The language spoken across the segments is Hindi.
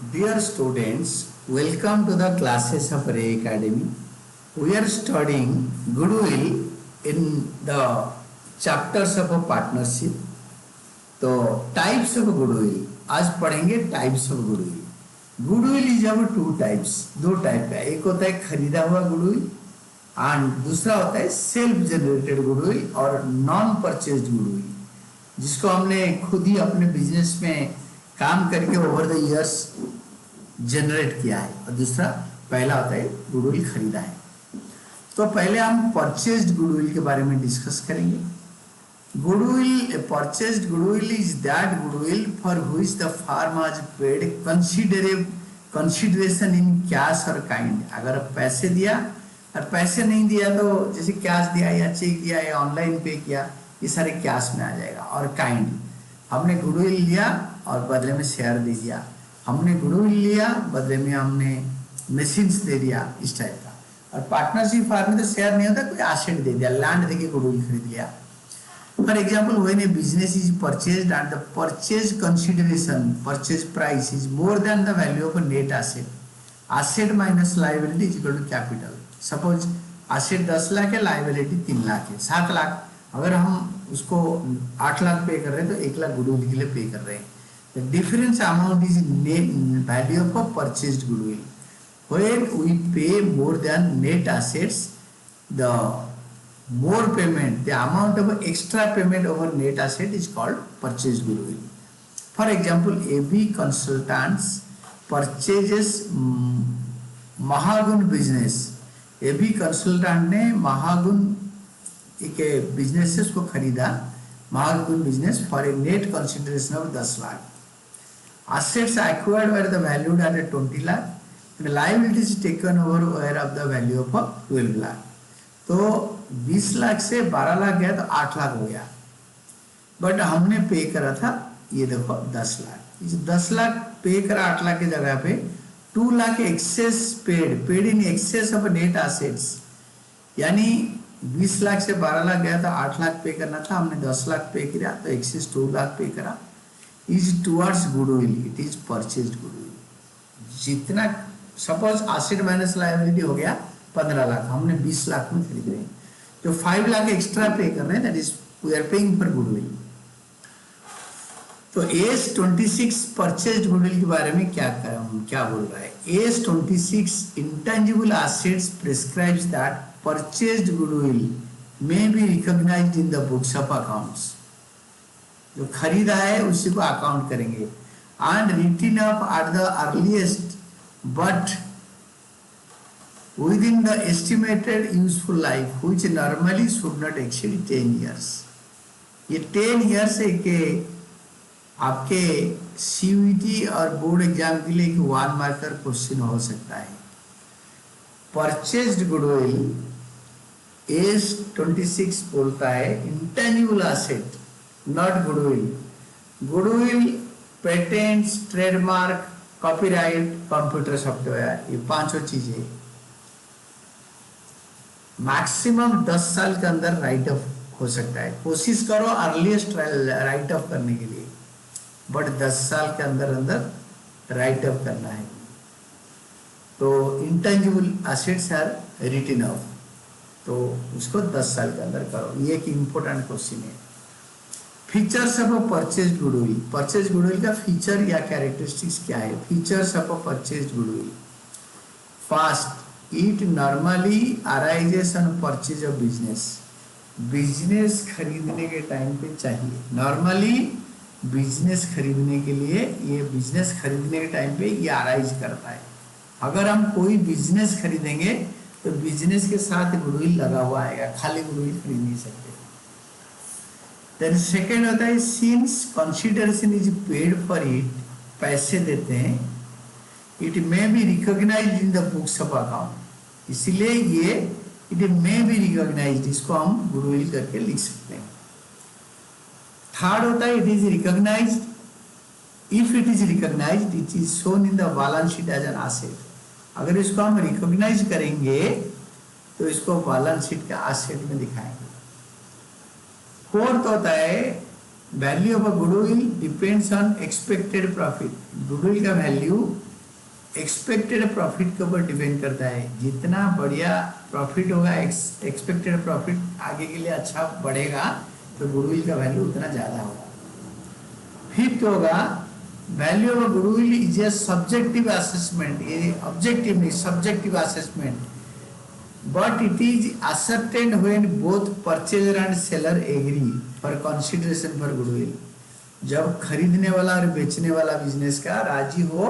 Dear students, welcome to the classes of Ray Academy. We are studying goodwill in the chapters of a partnership. तो टाइप्स ऑफ गुडविल आज पढ़ेंगे types of goodwill. Goodwill is अब टू टाइप्स, दो टाइप का. एक होता है खरीदा हुआ गुडविल एंड दूसरा होता है सेल्फ जनरेटेड गुडविल और नॉन परचेज्ड गुडविल, जिसको हमने खुद ही अपने बिजनेस में काम करके ओवर द इयर्स जनरेट किया है. और दूसरा पहला होता है गुडविल खरीदा है. तो पहले हम परचेज्ड गुडविल के बारे में डिस्कस करेंगे. Goodwill, a purchased goodwill is that goodwill for which the firm has paid consideration in cash or kind. अगर पैसे दिया और पैसे नहीं दिया तो जैसे कैश दिया या चेक दिया या ऑनलाइन पे किया, ये सारे कैश में आ जाएगा. और काइंड, हमने गुडविल लिया और बदले में शेयर दे दिया, हमने गुडविल लिया बदले में हमने मशीन्स दे दिया, इस टाइप का. और पार्टनरशिप फार्म में तो शेयर नहीं होता, कोई एसेट दे दिया, लैंड देके गुडविल खरीद लिया. For example, when a business is purchased and the purchase consideration, purchase price is more than the value of a net asset, asset minus liability is equal to capital. Suppose asset 10 lakh है, liability 3 लाख है, 7 लाख. अगर हम उसको 8 लाख पे कर रहे हैं तो 1 लाख गुडविल के लिए पे कर रहे हैं. The difference amount is net value of a purchased goodwill. When we pay more than net assets, the more payment, the amount of extra payment over net asset is called purchased goodwill. For example, AB Consultants purchases Mahagun business. AB Consultant ने महागुन एक बिजनेस को खरीदा, Mahagun business for a net consideration of 10 lakh. Assets acquired were the valued at 20 lakh and liabilities taken over were of the value of 12 lakh. तो 20 लाख से 12 लाख गया तो 8 लाख हो गया, बट हमने पे करा था ये देखो 10 लाख. इस 10 लाख पे करा 8 लाख की जगह पे 2 lakh excess paid in excess of net assets, यानी 20 लाख से 12 लाख गया था, 8 लाख पे करना था, हमने 10 लाख पे किया तो एक्सेस 2 लाख पे करा. Is towards goodwill, it is purchased goodwill. जितना सपोज एसेट माइनस लायबिलिटी हो गया 15 लाख, हमने 20 लाख में खरीद रहे हैं, जो 5 लाख एक्स्ट्रा पे कर रहे हैं, that is we are paying for goodwill. तो एस 26 परचेज्ड गुडविल के बारे में क्या बोल रहा है. AS 26 intangible assets prescribes that purchased goodwill may be recognised in the books of accounts. जो खरीदा है उसी को अकाउंट करेंगे. And written up at the earliest but within the estimated useful life which normally should not exceed 10 years. ये 10 years है कि आपके CUET और बोर्ड एग्जाम के लिए 1 मार्कर क्वेश्चन हो सकता है. परचेज्ड गुडविल एस 26 बोलता है intangible asset, not goodwill. Goodwill, patents, trademark, copyright, computer software, ये 5 चीजें मैक्सिमम 10 साल के अंदर राइट ऑफ हो सकता है. कोशिश करो अर्लीस्ट राइट ऑफ करने के लिए, बट 10 साल के अंदर राइट ऑफ करना है. तो intangible assets are written off, तो उसको 10 साल के अंदर करो. ये एक इंपॉर्टेंट क्वेश्चन है. Features of a purchased goodwill. Purchased goodwill का फीचर या कैरेक्टरिस्टिक्स क्या है. Features of a purchased goodwill. First, It normally arises on purchase of business. Business खरीदने के टाइम पे चाहिए. नॉर्मली बिजनेस खरीदने के लिए, ये बिजनेस खरीदने के टाइम पे ये अराइज करता है. अगर हम कोई बिजनेस खरीदेंगे तो बिजनेस के साथ गुडविल लगा हुआ आएगा, खाली गुडविल खरीद नहीं सकते. देन सेकेंड होता है since consideration is paid for it, पैसे देते हैं, it may be recognised in the books of account, इसलिए ये इट मे बी रिकॉग्नाइज्ड, इसको हम गुडविल करके लिख सकते हैं. थर्ड होता है it is recognised. If it is recognised it is shown in the balance sheet as an asset. अगर इसको हम रिकॉग्नाइज करेंगे तो इसको बैलेंस शीट के एसेट में दिखाएंगे. फोर्थ होता है value of a goodwill depends on expected profit. Goodwill का वैल्यू एक्सपेक्टेड प्रॉफिट के ऊपर डिपेंड करता है। जितना बढ़िया प्रॉफिट होगा, एक्सपेक्टेड प्रॉफिट आगे के लिए अच्छा बढ़ेगा, तो गुडविल का वैल्यू उतना ज़्यादा होगा। फिफ्थ होगा value of goodwill is a subjective assessment. ये ऑब्जेक्टिव नहीं, subjective assessment, but it is ascertained when both purchaser and seller agree for consideration for goodwill। जब खरीदने वाला और बेचने वाला बिजनेस का राजी हो,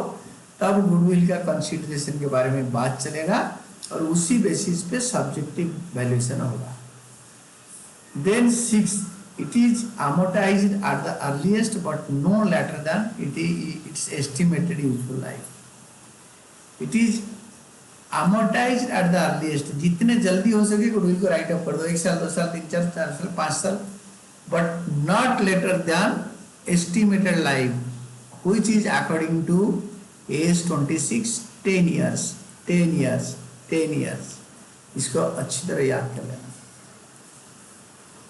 तब गुडविल का कंसिडरेशन के बारे में बात चलेगा और उसी बेसिस पे सब्जेक्टिव वैल्यूएशन होगा। Then six, it is amortized at the earliest but no later than its estimated useful life। It is amortized at the earliest, जितने जल्दी हो सके गुडविल को राइट ऑफ कर दो, 1 साल 2 साल 3 साल 4 साल 5 साल, but not later than estimated life which is according to age 26, 10 years 10 years 10 years। इसको अच्छी तरह याद कर लेना।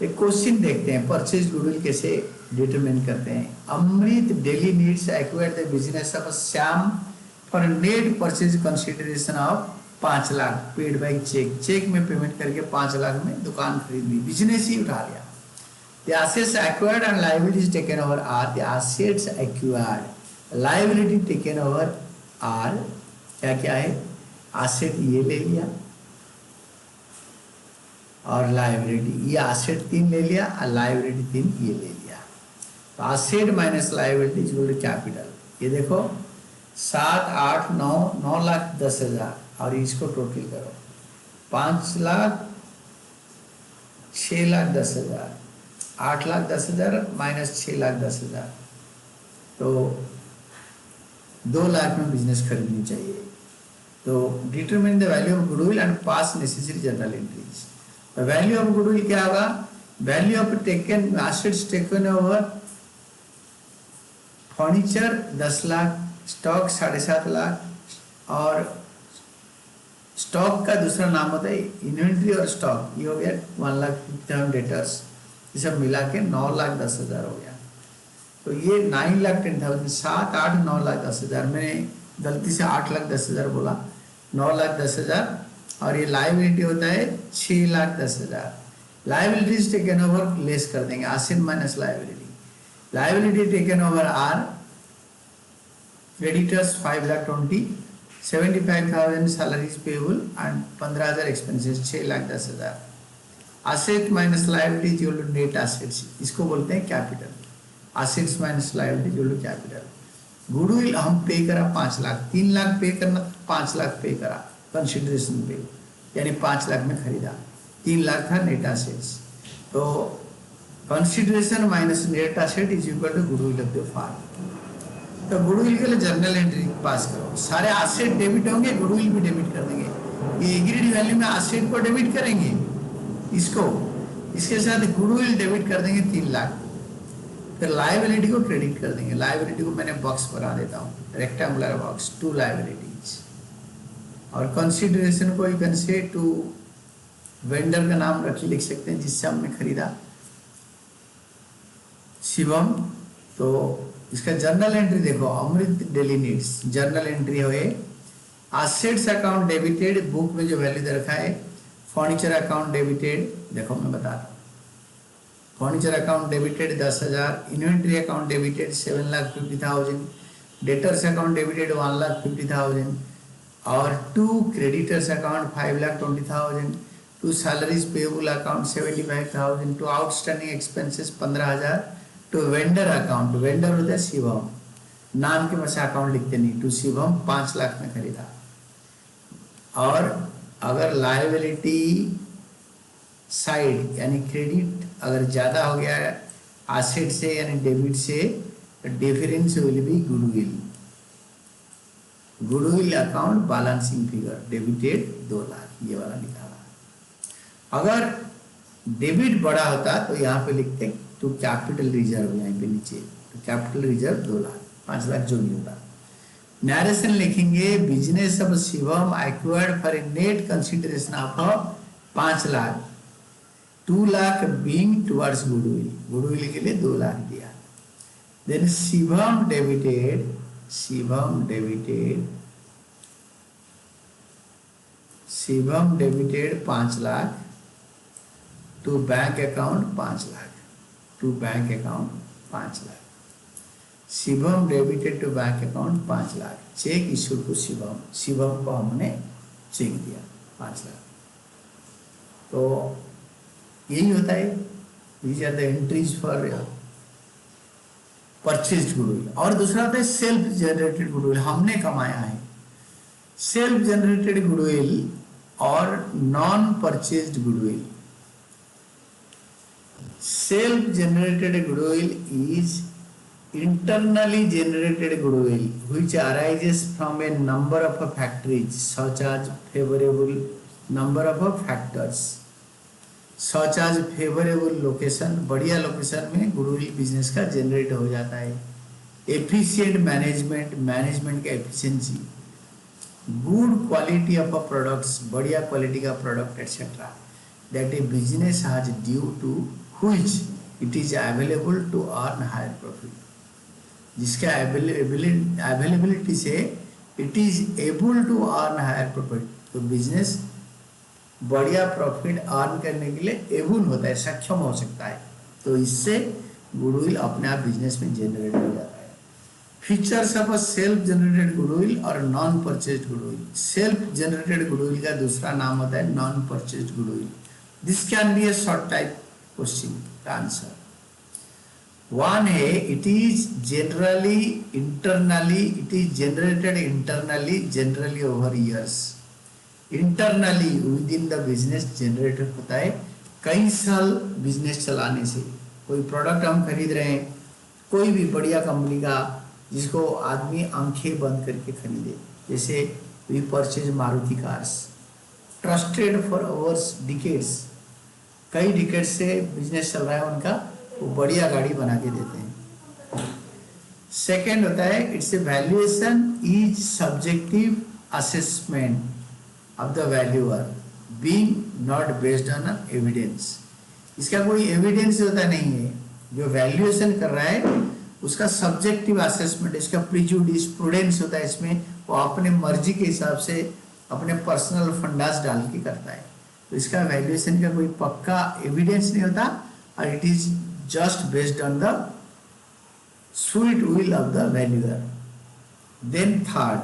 एक क्वेश्चन देखते हैं, परचेज गुडविल कैसे डिटरमिन करते हैं। Amrit daily needs acquired the business of Shyam for net purchase consideration of 5 lakh paid by cheque. Cheque में पेमेंट करके 5 लाख में दुकान खरीद ली, बिजनेस ही उठा लिया। The assets acquired and liabilities taken over are the assets acquired, liability taken over are क्या क्या है, asset ये ले लिया और liability, ये asset 3 ले लिया और liability 3 ये ले लिया। तो asset minus liability is equal to capital। ये देखो 7 8 9 9 लाख 10 हजार और इसको टोटल करो 5 लाख 6 लाख 10 हजार, 8 लाख 10 हजार माइनस 6 लाख 10 हजार, तो 2 लाख में बिजनेस खरीदनी चाहिए। तो determine the value of goodwill and pass necessary general entries. Value of goodwill क्या होगा, value of taken assets taken over, furniture 10 lakh, stock 7.5 lakh और स्टॉक का दूसरा नाम होता है इन्वेंट्री और स्टॉक, ये हो गया 1,50,000 डेटर्स, ये सब मिला के 9 लाख 10 हजार हो गया। तो ये 9 लाख 10,000, 7 8 9 लाख 10 हजार, मैंने गलती से 8 लाख 10 हजार बोला, 9 लाख 10 हजार। और ये लाइबिलिटी होता है 6 लाख 10 हजार। लाइबिलिटीज टेकन ओवर लेस कर देंगे, asset minus liability. Liability taken over are creditors 5 lakh 20, 75,000 salaries payable and 15,000 expenses 6 lakh 10 हजार। Asset minus liability equal to net assets, इसको बोलते हैं capital. Assets minus liability equal to capital. Goodwill हम पे करा 5 लाख, 3 लाख पे करना, 5 लाख पे करा कंसिडरेशन पे, यानी 5 लाख में खरीदा, 3 लाख था नेट एसेट्स। तो consideration minus net asset is equal to goodwill of the firm. तो गुडविल के लिए जर्नल एंट्री पास करो, सारे एसेट डेबिट होंगे, गुडविल भी डेबिट कर देंगे। ये एग्रीड वैल्यू में एसेट को डेबिट करेंगे, इसको इसके साथ गुडविल डेबिट कर देंगे 3 लाख, फिर लायबिलिटी को क्रेडिट कर देंगे। लायबिलिटी को मैंने बॉक्स बना देता हूँ, रेक्टेंगुलर बॉक्स, 2 लायबिलिटीज। और कंसिडरेशन को you can say to vendor का नाम रख लिख सकते हैं जिससे हमने खरीदा, शिवम। तो इसका जर्नल एंट्री देखो, अमृत डेली नीड्स, जर्नल एंट्री हुए एसेट्स अकाउंट डेबिटेड, बुक में जो वैल्यू दे रखा है। फर्नीचर अकाउंट डेबिटेड, देखो मैं बता रहा हूँ, furniture account debited 10,000, inventory account debited 7,50,000, debtors account debited 1,50,000 और 2 creditors account 5,20,000, 2 salaries payable account 75,000, 2 outstanding expenses 15,000, 2 vendor account, vendor होता है शिवम, नाम के पास अकाउंट लिखते नहीं, 2 शिवम 5 लाख में खरीदा। और अगर लायबिलिटी साइड यानी क्रेडिट अगर ज़्यादा हो गया एसेट से यानी डेबिट से, difference will be goodwill. Goodwill account balancing figure debited 2 lakh, ये वाला लिखा हुआ। अगर डेबिट बड़ा होता तो यहाँ पे लिखते तो कैपिटल रिजर्व, यहाँ पे नीचे तो कैपिटल रिजर्व 2 लाख, 5 लाख जो भी होगा। नरेशन लिखेंगे, business of Shivam acquired for a net consideration of 5 lakh, 2 lakh being towards goodwill, goodwill के लिए 2 लाख दिया। Then Shivam debited Shivam debited 5 lakh to bank account 5 lakh, to bank account 5 lakh. Shivam debited to bank account 5 lakh, cheque issued to Shivam, Shivam को हमने चेक दिया 5 लाख। तो यही होता है, these are the entries for purchased goodwill. और दूसरा होता है सेल्फ जनरेटेड गुडविल, हमने कमाया है। सेल्फ जनरेटेड गुडविल और non purchased goodwill. Self generated goodwill is internally generated goodwill which arises from a number of factors such as favorable number of factors such as favorable location, बढ़िया लोकेशन में गुडविल बिजनेस का जनरेट हो जाता है। एफिशिएंट मैनेजमेंट, मैनेजमेंट का efficiency, good quality of a products, बढ़िया क्वालिटी का product etcetera that a business has due to which it is available to earn higher profit, जिसका अवेलेबिलिटी से it is able to earn higher profit. तो बिजनेस बढ़िया प्रॉफिट अर्न करने के लिए एबल होता है, सक्षम हो सकता है। तो इससे गुडविल अपने आप बिजनेस में जनरेट हो जाता है। Features of a self generated goodwill और non purchased goodwill. Self generated goodwill का दूसरा नाम होता है non purchased goodwill. This can be a short type question का आंसर। One है, it is generally internally, it is generated internally, generally over years. Internally within the business generated होता है कई साल बिजनेस चलाने से। कोई प्रोडक्ट हम खरीद रहे हैं, कोई भी बढ़िया कंपनी का, जिसको आदमी आंखें बंद करके खरीदे, जैसे we purchase Maruti cars, trusted for hours decades, कई डिकेड से बिजनेस चल रहा है उनका, वो बढ़िया गाड़ी बना के देते हैं। सेकेंड होता है it's a valuation is subjective assessment of the valuer being not based on evidence. इसका कोई एविडेंस होता नहीं है, जो वैल्यूएशन कर रहा है उसका सब्जेक्टिव असेसमेंट, इसका प्रिजुडिस प्रूडेंस होता है इसमें, वो अपने मर्जी के हिसाब से अपने पर्सनल फंडास डाल के करता है। तो इसका वैल्यूएशन का कोई पक्का एविडेंस नहीं होता और it is just based on the sweet will of the valuer. Then third,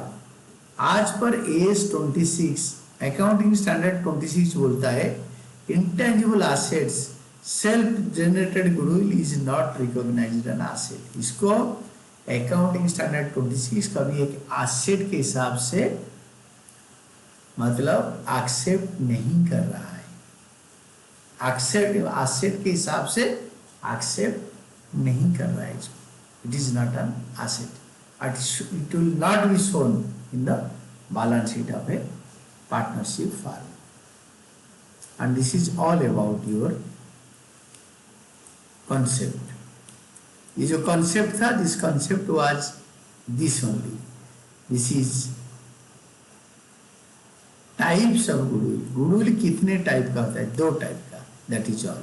आज पर AS 26 अकाउंटिंग स्टैंडर्ड 26 बोलता है intangible assets self generated goodwill is not recognised an asset. इसको अकाउंटिंग स्टैंडर्ड 26 कभी एक एसेट के हिसाब से मतलब एक्सेप्ट नहीं कर रहा है, एक्सेप्ट एसेट के हिसाब से एक्सेप्ट नहीं कर रहा है इसको। It is not an asset, it will not be shown in the balance sheet of A partnership firm. And this is all about your concept. ये जो कॉन्सेप्ट था, this concept was this only, this is types of goodwill. Goodwill कितने टाइप का होता है? 2 टाइप का, दैट इज ऑल।